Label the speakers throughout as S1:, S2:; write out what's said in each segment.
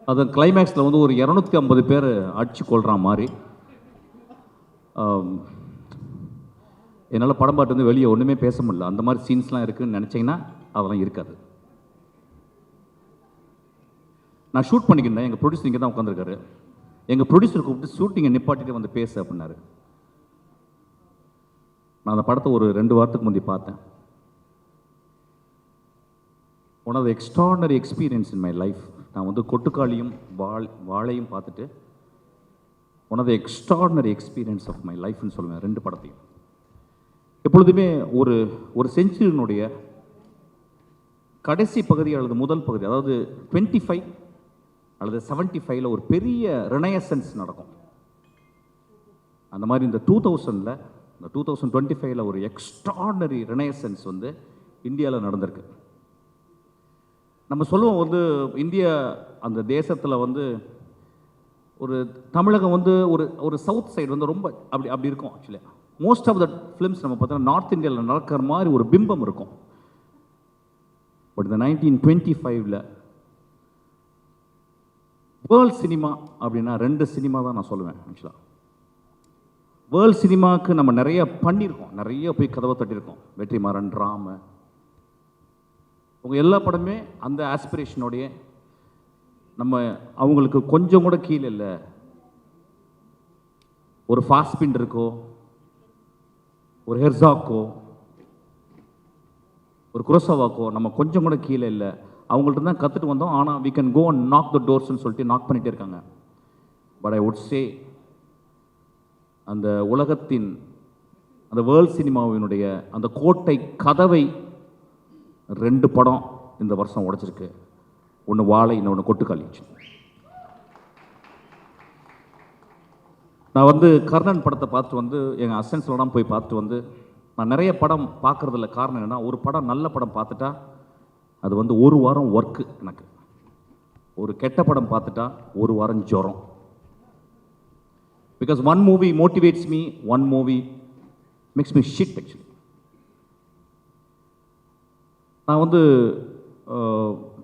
S1: அது கிளைமேக்ஸில் வந்து ஒரு 250 பேர் அடிச்சு கொள்கிற மாதிரி என்னால் படம் பாட்டு வந்து வெளியே ஒன்றுமே பேச முடியல. அந்த மாதிரி சீன்ஸ்லாம் இருக்குதுன்னு நினச்சிங்கன்னா அதெல்லாம் இருக்காது. நான் ஷூட் பண்ணிக்கிட்டேன். எங்கள் ப்ரொடியூசர் இங்கே தான் உட்காந்துருக்காரு. எங்கள் ப்ரொடியூசர் கூப்பிட்டு ஷூட்டிங்கை நிப்பாட்டிட்டு வந்து பேசு அப்படின்னாரு. நான் அந்த படத்தை ஒரு 2 வாரத்துக்கு முந்தி பார்த்தேன். One of the extraordinary experience in my life. நான் வந்து கொட்டுக்காளியும் வாழையும் பார்த்துட்டு one of the extraordinary experience of my லைஃப்னு சொல்லுவேன் 2 படத்தையும். எப்பொழுதுமே ஒரு ஒரு செஞ்சுரியினுடைய கடைசி பகுதி அல்லது முதல் பகுதி, அதாவது 25 அல்லது 75ல் ஒரு பெரிய ரெனயசன்ஸ் நடக்கும். அந்த மாதிரி இந்த 2000ல், இந்த 2025ல் ஒரு எக்ஸ்ட்ராடனரி ரெனயசன்ஸ் வந்து இந்தியாவில் நடந்திருக்கு. நம்ம சொல்லுவோம் வந்து இந்தியா அந்த தேசத்தில் வந்து ஒரு தமிழகம் வந்து ஒரு ஒரு சவுத் சைடு வந்து ரொம்ப அப்படி இருக்கும். Actually most of the films நம்ம பார்த்தோன்னா நார்த் இந்தியாவில் நடக்கிற மாதிரி ஒரு பிம்பம் இருக்கும். பட் இந்த 1925ல் வேர்ல்ட் சினிமா அப்படின்னா 2 சினிமா தான் நான் சொல்லுவேன். ஆக்சுவலாக வேர்ல்ட் சினிமாவுக்கு நம்ம நிறைய பண்ணியிருக்கோம், நிறைய போய் கதவை தட்டியிருக்கோம். வெற்றிமாறன், ராம, உங்கள் எல்லா படமே அந்த ஆஸ்பிரேஷனோடைய நம்ம அவங்களுக்கு கொஞ்சம் கூட கீழே இல்லை. ஒரு ஃபாஸ்பின் இருக்கோ, ஒரு ஹெர்சாக்கோ, ஒரு குரோசவாக்கோ நம்ம கொஞ்சம் கூட கீழே இல்லை. அவங்கள்ட்ட தான் கற்றுட்டு வந்தோம். ஆனால் we can go and knock the டோர்ஸ்ன்னு சொல்லிட்டு நாக் பண்ணிகிட்டே இருக்காங்க. பட் ஐ வுட் சே அந்த உலகத்தின் அந்த வேர்ல்ட் சினிமாவினுடைய அந்த கோட்டை கதவை 2 படம் இந்த வருஷம் உடைச்சிருக்கு. ஒன்று வாழை, இன்னொன்று கொட்டுக்காளி. நான் வந்து கர்ணன் படத்தை பார்த்துட்டு வந்து எங்கள் அசிஸ்டன்ட்ஸ்லாம் போய் பார்த்துட்டு வந்து, நான் நிறைய படம் பார்க்குறதில்ல. காரணம் என்னென்னா, ஒரு படம் நல்ல படம் பார்த்துட்டா அது வந்து 1 வாரம் ஒர்க்கு எனக்கு. ஒரு கெட்ட படம் பார்த்துட்டா 1 வாரம் ஜுரம். Because 1 movie motivates me, 1 movie makes me shit. Actually நான் வந்து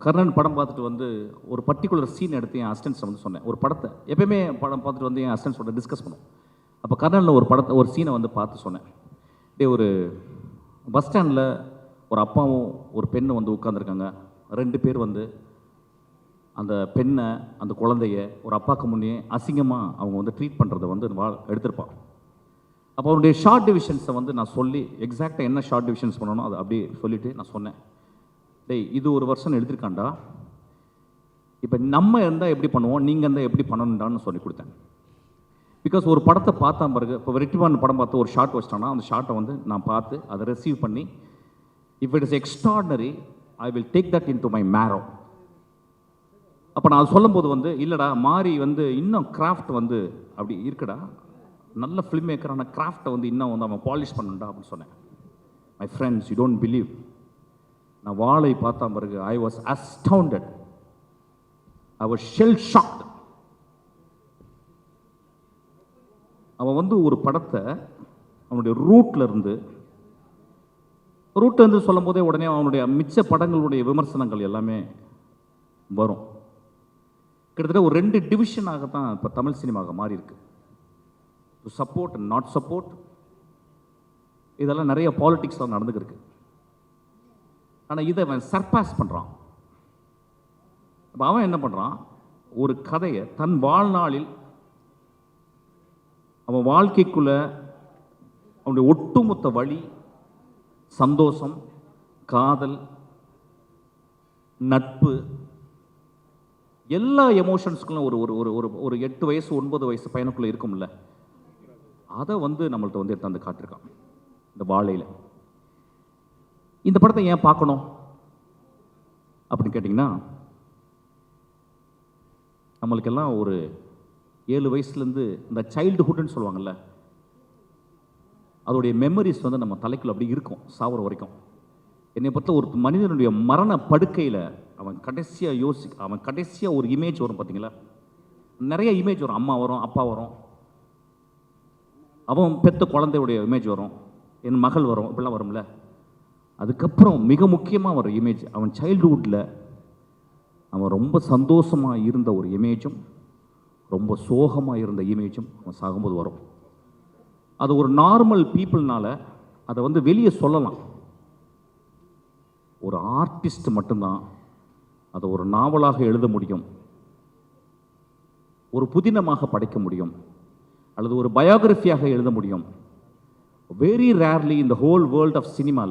S1: கர்ணன் படம் பார்த்துட்டு வந்து ஒரு பர்டிகுலர் சீன் எடுத்து என் அசிஸ்டன்ஸ் வந்து சொன்னேன். ஒரு படத்தை எப்பயுமே படம் பார்த்துட்டு வந்து என் அசிஸ்டன்ஸோட டிஸ்கஸ் பண்ணுவோம். அப்போ கர்ணனில் ஒரு சீனை வந்து பார்த்து சொன்னேன். ஒரு பஸ் ஸ்டாண்டில் ஒரு அப்பாவும் ஒரு பெண்ணும் வந்து உட்காந்துருக்காங்க. 2 பேர் வந்து அந்த பெண்ணை, அந்த குழந்தைய ஒரு அப்பாவுக்கு முன்னே அசிங்கமாக அவங்க வந்து ட்ரீட் பண்ணுறதை வந்து எடுத்திருப்பான். அப்போ அவருடைய ஷார்ட் டிவிஷன்ஸை வந்து நான் சொல்லி எக்ஸாக்டாக என்ன ஷார்ட் டிவிஷன்ஸ் பண்ணணும் அதை அப்படியே சொல்லிவிட்டு நான் சொன்னேன், இது ஒரு வருஷம் எடுத்திருக்காண்டா, இப்போ நம்ம இருந்தால் எப்படி பண்ணுவோம், நீங்கள் இருந்தால் எப்படி பண்ணணுண்டான்னு சொல்லி கொடுத்தேன். பிகாஸ் ஒரு படத்தை பார்த்தா பிறகு, இப்போ வெற்றிமாறன் படம் பார்த்து ஒரு ஷார்ட் வச்சிட்டான்னா அந்த ஷார்ட்டை வந்து நான் பார்த்து அதை ரிசீவ் பண்ணி, if it is extraordinary I will take that into my marrow. அப்போ நான் சொல்லும்போது வந்து இல்லைடா மாறி வந்து இன்னும் கிராஃப்ட் வந்து அப்படி இருக்குடா, நல்ல ஃபிலிம் மேக்கரான கிராஃப்டை வந்து இன்னும் வந்து அவன் பாலிஷ் பண்ணுண்டா அப்படின்னு சொன்னேன். My friends, you don't believe, நான் வாழை பார்த்தா பிறகு I was astounded, I was shell shocked. அவன் வந்து ஒரு படத்தை அவனுடைய ரூட்லேருந்து சொல்லும் போதே உடனே அவனுடைய மிச்ச படங்களுடைய விமர்சனங்கள் எல்லாமே வரும். கிட்டத்தட்ட ஒரு 2 டிவிஷனாக தான் இப்போ தமிழ் சினிமாவாக மாறி இருக்கு. To support and not support, இதெல்லாம் நிறைய பாலிடிக்ஸ்லாம் நடந்துருக்கு. ஆனால் இதை அவன் சர்பாஸ் பண்ணுறான். அப்போ அவன் என்ன பண்ணுறான், ஒரு கதையை தன் வாழ்நாளில் அவன் வாழ்க்கைக்குள்ள அவனுடைய ஒட்டுமொத்த வழி, சந்தோஷம், காதல், நட்பு, எல்லா எமோஷன்ஸ்க்குள்ள ஒரு ஒரு ஒரு ஒரு 8 வயசு 9 வயசு பையனுக்குள்ள இருக்கும்ல, அதை வந்து நம்மள்ட்ட வந்து எடுத்து வந்து காட்டிருக்கான் இந்த வாழையில். இந்த படத்தை ஏன் பார்க்கணும் அப்படின்னு கேட்டிங்கன்னா, நம்மளுக்கெல்லாம் ஒரு 7 வயசுலேருந்து இந்த சைல்டுஹுட்னு சொல்லுவாங்கள்ல, அதோடைய மெமரிஸ் வந்து நம்ம தலைக்குள்ள அப்படி இருக்கும் சாவர வரைக்கும். என்னை பொறுத்த ஒரு மனிதனுடைய மரண படுக்கையில் அவன் கடைசியாக ஒரு இமேஜ் வரும் பார்த்தீங்களா, நிறைய இமேஜ் வரும். அம்மா வரும், அப்பா வரும், அவன் பெத்த குழந்தையுடைய இமேஜ் வரும், என் மகள் வரும், இப்படிலாம் வரும்ல. அதுக்கப்புறம் மிக முக்கியமாக வர இமேஜ் அவன் சைல்டுஹுட்டில் அவன் ரொம்ப சந்தோஷமாக இருந்த ஒரு இமேஜும் ரொம்ப சோகமாக இருந்த இமேஜும் அவன் சாகும்போது வரும். அது ஒரு நார்மல் பீப்புள்னால அதை வந்து வெளியே சொல்லலாம். ஒரு ஆர்டிஸ்ட் மட்டும்தான் அதை ஒரு நாவலாக எழுத முடியும், ஒரு புதினமாக படைக்க முடியும், அல்லது ஒரு பயோகிராஃபியாக எழுத முடியும். Very rarely in the whole world of cinema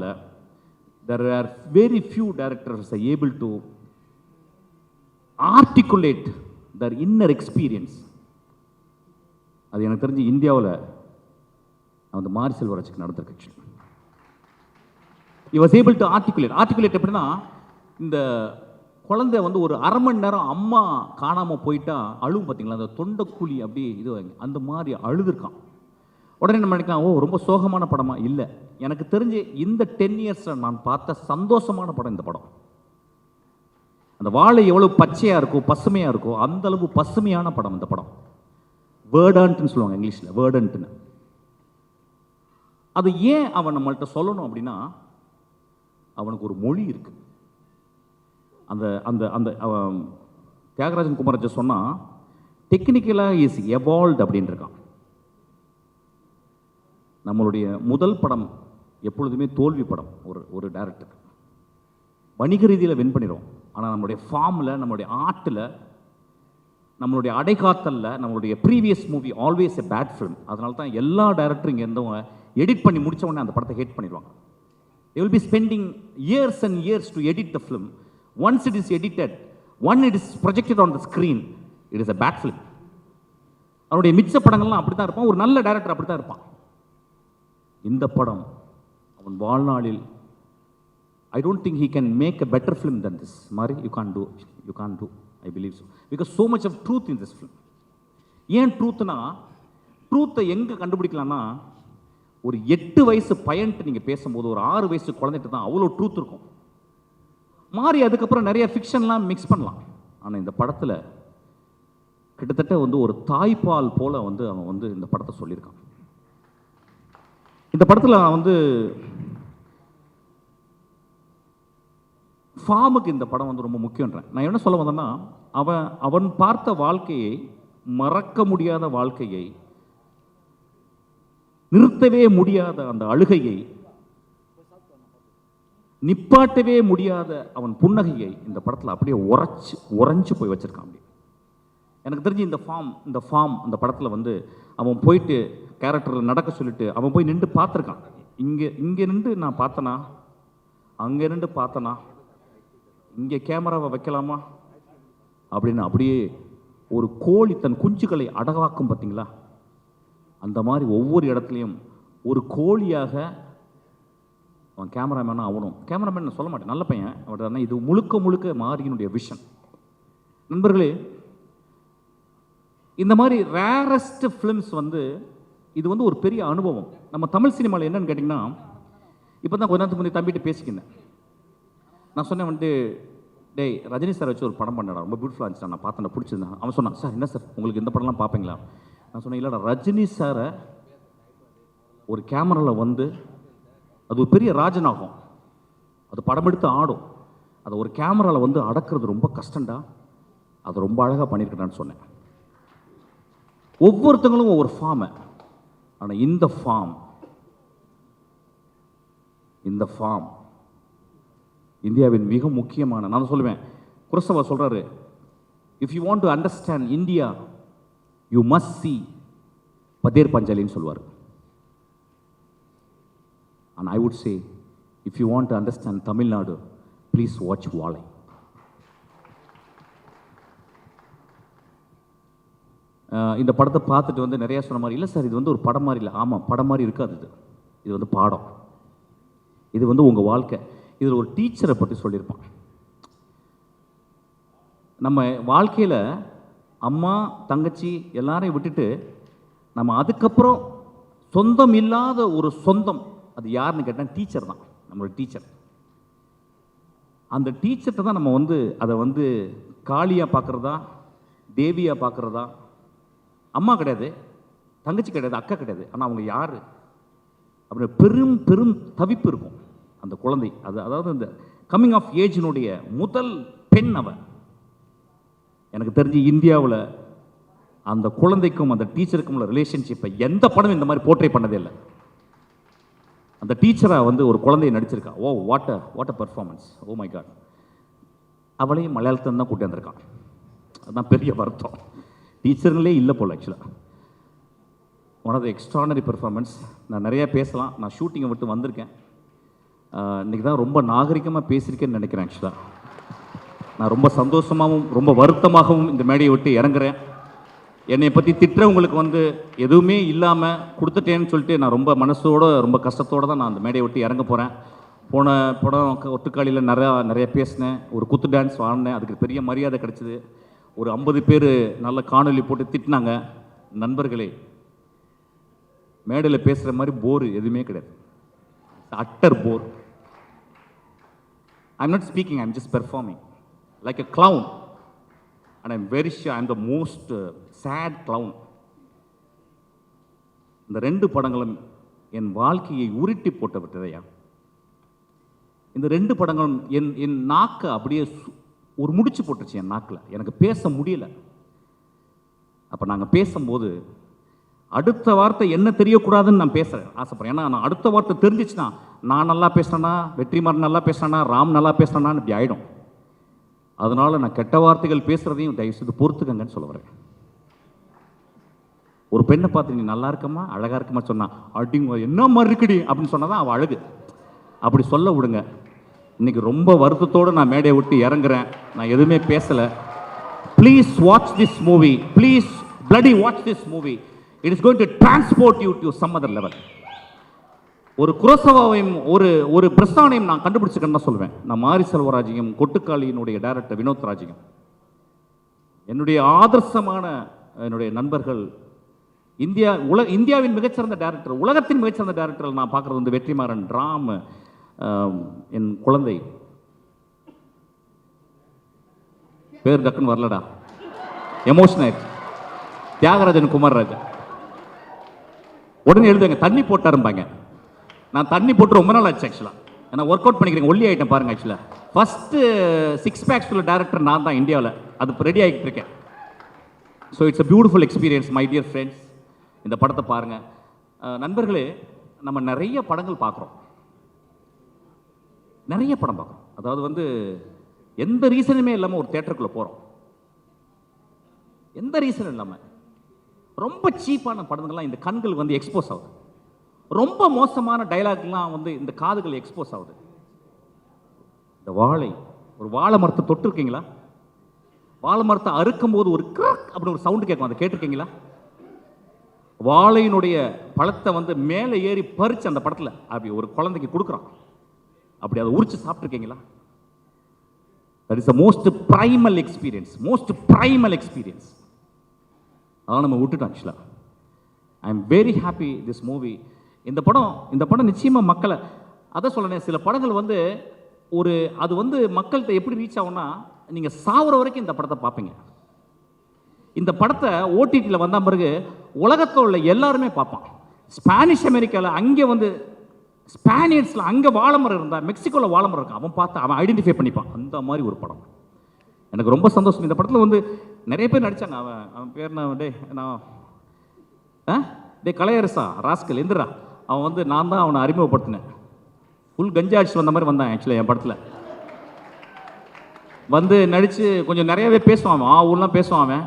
S1: there are very few directors are able to articulate their inner experience. அது எனக்கு தெரிஞ்சு இந்தியாவில் அந்த மாரி செல்வராஜுக்கு நடந்திருக்கு. he was able to articulate எப்படின்னா, இந்த குழந்தை வந்து ஒரு அரை மணி நேரம் அம்மா காணாமல் போயிட்டா அழுவும் பார்த்தீங்களா, அந்த தொண்டைக்குழி அப்படியே இது அந்த மாதிரி அழுதுருக்கான். உடனே நம்ம நினைக்கலாம், ஓ ரொம்ப சோகமான படமா? இல்லை, எனக்கு தெரிஞ்சு இந்த 10 இயர்ஸில் நான் பார்த்த சந்தோஷமான படம் இந்த படம். அந்த வாழை எவ்வளோ பச்சையாக இருக்கும், பசுமையாக இருக்கும், அந்த அளவு பசுமையான படம் இந்த படம். வேர்டன்ட்னு சொல்லுவாங்க இங்கிலீஷில், வேர்டன்ட்னு. அது ஏன் அவன் நம்மள்கிட்ட சொல்லணும் அப்படின்னா, அவனுக்கு ஒரு மொழி இருக்கு. அந்த அந்த அந்த தியாகராஜன் குமாரஜி சொன்னால், டெக்னிக்கலாக இஸ் எவால்வ்ட் அப்படின்னு இருக்கான். நம்மளுடைய முதல் படம் எப்பொழுதுமே தோல்வி படம். ஒரு டைரக்டருக்கு வணிக ரீதியில் வின் பண்ணிடும். ஆனால் நம்மளுடைய ஃபார்மில், நம்மளுடைய ஆர்ட்டில், நம்மளுடைய அடைக்காத்தலில், நம்மளுடைய previous movie always a bad film. அதனால தான் எல்லா டைரக்டரும் இங்கே இருந்தவங்க எடிட் பண்ணி முடித்த உடனே அந்த படத்தை ஹேட் பண்ணிடுவாங்க. they will be spending years and years to edit the film. Once it is edited, when it is projected on the screen, it is a bad film. அவருடைய மிச்ச படங்கள்லாம் அப்படி தான் இருப்பான். ஒரு நல்ல டைரக்டர் அப்படி தான் இருப்பான். இந்த படம் அவன் வாழ்நாளில் I don't think he can make a better film than this. Mari, you can't do, I believe so. Because so much of truth in this film. ஏன் ட்ரூத்னா, ட்ரூத்தை எங்கே கண்டுபிடிக்கலாம்னா, ஒரு 8 வயசு பையன்ட்டு நீங்கள் பேசும்போது ஒரு 6 வயசு குழந்தைட்டு தான் அவ்வளோ ட்ரூத் இருக்கும். மாறி அதுக்கப்புறம் நிறைய ஃபிக்ஷன்லாம் மிக்ஸ் பண்ணலாம். ஆனால் இந்த படத்தில் கிட்டத்தட்ட வந்து ஒரு தாய்ப்பால் போல் வந்து அவன் வந்து இந்த படத்தை சொல்லியிருக்கான். இந்த படத்தில் நான் வந்து ஃபார்முக்கு இந்த படம் வந்து ரொம்ப முக்கியன்றேன். நான் என்ன சொல்ல வந்தேன்னா, அவன் பார்த்த வாழ்க்கையை, மறக்க முடியாத வாழ்க்கையை, நிறுத்தவே முடியாத அந்த அழுகையை, நிப்பாட்டவே முடியாத அவன் புன்னகையை இந்த படத்தில் அப்படியே உறைஞ்சு போய் வச்சிருக்கான். அப்படி எனக்கு தெரிஞ்சு இந்த ஃபார்ம் அந்த படத்தில் வந்து அவன் போயிட்டு கேரக்டரில் நடக்க சொல்லிட்டு அவன் போய் நின்று பார்த்துருக்கான். இங்கே நின்று நான் பார்த்தனா, அங்கே நின்று பார்த்தனா, இங்கே கேமராவை வைக்கலாமா அப்படின்னு அப்படியே ஒரு கோழி தன் குஞ்சுகளை அடகாக்கும் பார்த்தீங்களா, அந்த மாதிரி ஒவ்வொரு இடத்துலையும் ஒரு கோழியாக அவன் கேமராமேனாக ஆகணும். கேமராமேன் நான் சொல்ல மாட்டேன், நல்ல பையன் அவன். இது முழுக்க மாரியினுடைய விஷன். நண்பர்களே, இந்த மாதிரி ரேரஸ்ட் ஃபிலிம்ஸ் வந்து இது வந்து ஒரு பெரிய அனுபவம். நம்ம தமிழ் சினிமாவில் என்னன்னு கேட்டிங்கன்னா, இப்போ தான் கொஞ்ச நேரத்துக்கு முன்னாடி தம்பிட்டு பேசிக்கினேன். நான் சொன்னேன் வந்துட்டு, டேய் ரஜினி சார் வச்சு ஒரு படம் பண்ணடா, ரொம்ப பியூட்டிஃபுல்லாக இருந்துச்சு, நான் பார்த்தேன், பிடிச்சிருந்தேன். அவன் சொன்னான், சார் என்ன சார் உங்களுக்கு இந்த படம்லாம் பார்ப்பீங்களா? நான் சொன்னேன், இல்லைடா, ரஜினி சாரை ஒரு கேமராவில் வந்து அது ஒரு பெரிய ராஜனாகும், அது படம் எடுத்து ஆடும், அதை ஒரு கேமராவில் வந்து அடக்கிறது ரொம்ப கஷ்டம்டா, அது ரொம்ப அழகாக பண்ணியிருக்கேன்னு சொன்னேன். ஒவ்வொருத்தங்களும் ஒவ்வொரு ஃபார்மை. ஆனால் இந்த ஃபார்ம் இந்தியாவின் மிக முக்கியமான, நான் சொல்லுவேன், குரசவா சொல்றாரு, if you want to understand India you must see Pather பஞ்சாலின்னு சொல்லுவார். And I would say, if you want to understand Tamil Nadu, please watch Vaazhai. இந்த படத்தை பார்த்துட்டு வந்து நிறையா சொன்ன மாதிரி, இல்லை சார் இது வந்து ஒரு படம் மாதிரி இல்லை. ஆமாம், படம் மாதிரி இருக்காது, இது வந்து பாடம், இது வந்து உங்கள் வாழ்க்கை. இதில் ஒரு டீச்சரை பற்றி சொல்லியிருப்பான். நம்ம வாழ்க்கையில் அம்மா தங்கச்சி எல்லாரையும் விட்டுட்டு நம்ம அதுக்கப்புறம் சொந்தம் இல்லாத ஒரு சொந்தம், அது யாருன்னு கேட்டால் டீச்சர் தான், நம்மளோட டீச்சர். அந்த டீச்சர்கிட்ட தான் நம்ம வந்து அதை வந்து காளியாக பார்க்குறதா, தேவியாக பார்க்குறதா. அம்மா கிடையாது, தங்கச்சி கிடையாது, அக்கா கிடையாது, ஆனால் அவங்க யார் அப்படி பெரும் தவிப்பு இருக்கும் அந்த குழந்தை. அதாவது இந்த கம்மிங் ஆஃப் ஏஜினுடைய முதல் பெண் அவன். எனக்கு தெரிஞ்சு இந்தியாவில் அந்த குழந்தைக்கும் அந்த டீச்சருக்கும் உள்ள ரிலேஷன்ஷிப்பை எந்த படம் இந்த மாதிரி போர்ட்ரே பண்ணதே இல்லை. அந்த டீச்சராக வந்து ஒரு குழந்தையை நடிச்சிருக்கா. Oh what a performance, oh my God. அவளையும் மலையாளத்தில் தான் கூட்டி வந்திருக்கான். அதுதான் பெரிய வருத்தம். டீச்சருங்களே இல்லை போல் ஆக்சுவலாக. One of the extraordinary performance. நான் நிறையா பேசலாம், நான் ஷூட்டிங்கை விட்டு வந்திருக்கேன். இன்றைக்கி தான் ரொம்ப நாகரிகமாக பேசியிருக்கேன்னு நினைக்கிறேன். ஆக்சுவலாக நான் ரொம்ப சந்தோஷமாகவும் ரொம்ப வருத்தமாகவும் இந்த மேடையை விட்டு இறங்குறேன். என்னை பற்றி திட்டுறவங்களுக்கு வந்து எதுவுமே இல்லாமல் கொடுத்துட்டேன்னு சொல்லிட்டு நான் ரொம்ப மனசோடு ரொம்ப கஷ்டத்தோடு தான் நான் அந்த மேடையை விட்டு இறங்க போகிறேன். போன படம் ஒட்டுக்காளியில் நிறைய பேசினேன், ஒரு குத்து டான்ஸ் ஆடினேன், அதுக்கு பெரிய மரியாதை கிடச்சிது. ஒரு 50 பேர் நல்ல காணொலி போட்டு திட்டினாங்க. நண்பர்களே, மேடையில் பேசுகிற மாதிரி போர் எதுவுமே கிடையாது. Utter bore. I am not speaking, I am just performing like a clown. And I'm very sure I'm the most sad clown. இந்த 2 படங்களும் என் வாழ்க்கையை உருட்டி போட்ட விட்டதையா. இந்த 2 படங்களும் என் நாக்கை அப்படியே ஒரு முடிச்சு போட்டுருச்சு என் நாக்கில். எனக்கு பேச முடியல. அப்போ நாங்கள் பேசும்போது அடுத்த வார்த்தை என்ன தெரியக்கூடாதுன்னு நான் ஆசைப்படுறேன். ஏன்னா நான் அடுத்த வார்த்தை தெரிஞ்சிச்சுன்னா நான் நல்லா பேசுகிறேன்னா, வெற்றிமாறன் நல்லா பேசுகிறேன்னா, ராம் நல்லா பேசுகிறேன்னா இப்படி ஆகிடும். அதனால் நான் கெட்ட வார்த்தைகள் பேசுகிறதையும் தயவுசெய்து பொறுத்துக்கங்கன்னு சொல்ல வரேன். ஒரு பெண்ணை பார்த்து நீ நல்லா இருக்கமா, அழகாக இருக்கமா சொன்னா, அப்படிங்க என்ன மாதிரி இருக்குடி அப்படின்னு சொன்னால் தான் அவள் அழகு. அப்படி சொல்ல விடுங்க. இன்றைக்கி ரொம்ப வருத்தத்தோடு நான் மேடையை விட்டு இறங்குறேன். நான் எதுவுமே பேசலை. Please watch this movie. Please bloody watch this movie. It is going to transport you to some other level. ஒரு குரோசவாவையும் ஒரு பிரஸ்தானையும் நான் கண்டுபிடிச்சிக்கன்னு தான் சொல்லுவேன். நான் மாரி செல்வராஜையும் கொட்டுக்காளியினுடைய டைரக்டர் வினோத் ராஜையும் என்னுடைய ஆதர்சமான என்னுடைய நண்பர்கள். இந்தியாவின் மிகச்சிறந்த டைரக்டர், உலகத்தின் மிகச்சிறந்த டைரக்டர் நான் பார்க்குறது வந்து வெற்றிமாறன், ராம், என் குழந்தை பேர் டக்குன்னு வரலடா, எமோஷனல் தியாகராஜன் குமார்ராஜா. உடனே எழுதுங்க தண்ணி போட்டாரும்பாங்க. நான் தண்ணி போட்டு ரொம்ப நாள் ஆச்சு ஆக்சுவலாக. ஏன்னா ஒர்க் அவுட் பண்ணிக்கிறேன், ஒல்லி ஆகிட்டேன் பாருங்க. ஆக்சுவலாக ஃபஸ்ட்டு 6 packs உள்ள டேரக்டர் நான் தான் இந்தியாவில். அது இப்போ ரெடி ஆகிட்டு இருக்கேன். So it's a beautiful experience my dear friends. இந்த படத்தை பாருங்கள். நண்பர்களே, நம்ம நிறைய படங்கள் பார்க்குறோம், நிறைய படம் பார்க்குறோம். அதாவது வந்து எந்த ரீசனுமே இல்லாமல் ஒரு தேட்டருக்குள்ளே போகிறோம், எந்த ரீசனும் இல்லாமல். ரொம்ப சீப்பான படங்கள்லாம் இந்த கண்கள் வந்து எக்ஸ்போஸ் ஆகுது. ரொம்ப மோசமான டைலாக்லாம் வந்து இந்த காதுகள் எக்ஸ்போஸ் ஆகுது. இந்த ஒரு வாழை மரத்தை தொட்டிருக்கீங்களா? வாழை மரத்தை அறுக்கும் போது ஒரு கிராக் அப்படி ஒரு சவுண்டு கேட்கும், அதை கேட்டிருக்கீங்களா? வாழையினுடைய பழத்தை வந்து மேலே ஏறி பறிச்சு அந்த படத்தில் அப்படி ஒரு குழந்தைக்கு கொடுக்குறான், அப்படி அதை உரிச்சு சாப்பிட்ருக்கீங்களா? That is the most primal experience. அதான் நம்ம விட்டுட்டோம். ஆக்சுவலாக I am very happy this movie. இந்த படம் நிச்சயமாக மக்களை, அதை சொல்லணேன். சில படங்கள் வந்து அது வந்து மக்கள்கிட்ட எப்படி ரீச் ஆகும்னா, நீங்கள் சாவுற வரைக்கும் இந்த படத்தை பார்ப்பீங்க. இந்த படத்தை ஓடிடியில் வந்த பிறகு உலகத்தில் உள்ள எல்லாருமே பார்ப்பான். ஸ்பானிஷ் அமெரிக்காவில் அங்கே வந்து ஸ்பானியர்ஸில் அங்கே வாழைமரம் இருந்தால், மெக்சிகோவில் வாழைமரம் இருக்கான், அவன் பார்த்து அவன் ஐடென்டிஃபை பண்ணிப்பான். அந்த மாதிரி ஒரு படம். எனக்கு ரொம்ப சந்தோஷம். இந்த படத்தில் வந்து நிறைய பேர் நடித்தாங்க. அவன் பேர் கலையரசா ராஸ்கல் எந்திரா. அவன் வந்து நான் தான் அவனை அறிமுகப்படுத்தினேன். ஃபுல் கஞ்சா அடிச்சு வந்த மாதிரி வந்தான் ஆக்சுவலாக என் படத்தில். வந்து நடித்து கொஞ்சம் நிறையவே பேசுவான். ஊர்லாம் பேசுவான். அவன்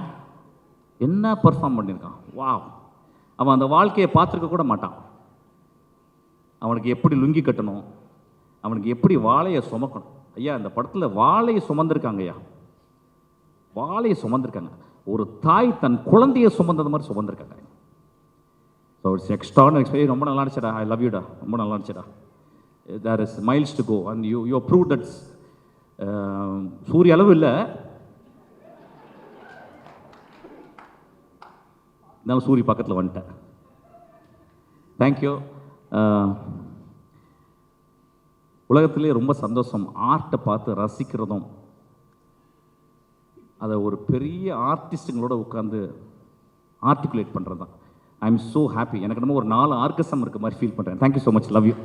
S1: என்ன பர்ஃபார்ம் பண்ணியிருக்கான், வா. அவன் அந்த வாழ்க்கையை பார்த்துருக்க கூட மாட்டான். அவனுக்கு எப்படி லுங்கி கட்டணும், அவனுக்கு எப்படி வாழையை சுமக்கணும். ஐயா, இந்த படத்தில் வாழையை சுமந்திருக்காங்க. ஐயா, வாழையை சுமந்திருக்காங்க. ஒரு தாய் தன் குழந்தையை சுமந்தது மாதிரி சுமந்திருக்காங்க. So it's extraordinary experience. ரொம்ப நல்லா இருந்துச்சுடா. ஐ லவ் யூடா. ரொம்ப நல்லா இருந்துச்சுடா. There is miles to go and you prove that's. சூரிய அளவு இல்லை, இருந்தாலும் சூரிய பக்கத்தில் வந்துட்டேன். தேங்க்யூ. உலகத்திலே ரொம்ப சந்தோஷம் ஆர்ட்டை பார்த்து ரசிக்கிறதும், அதை ஒரு பெரிய ஆர்டிஸ்ட்டுங்களோட உட்காந்து ஆர்டிகுலேட் பண்ணுறது தான். I am so happy. எனக்கு நம்ம ஒரு 4 ஆர்கசம் இருக்க மாதிரி ஃபீல் பண்ணுறேன். Thank you so much. Love you.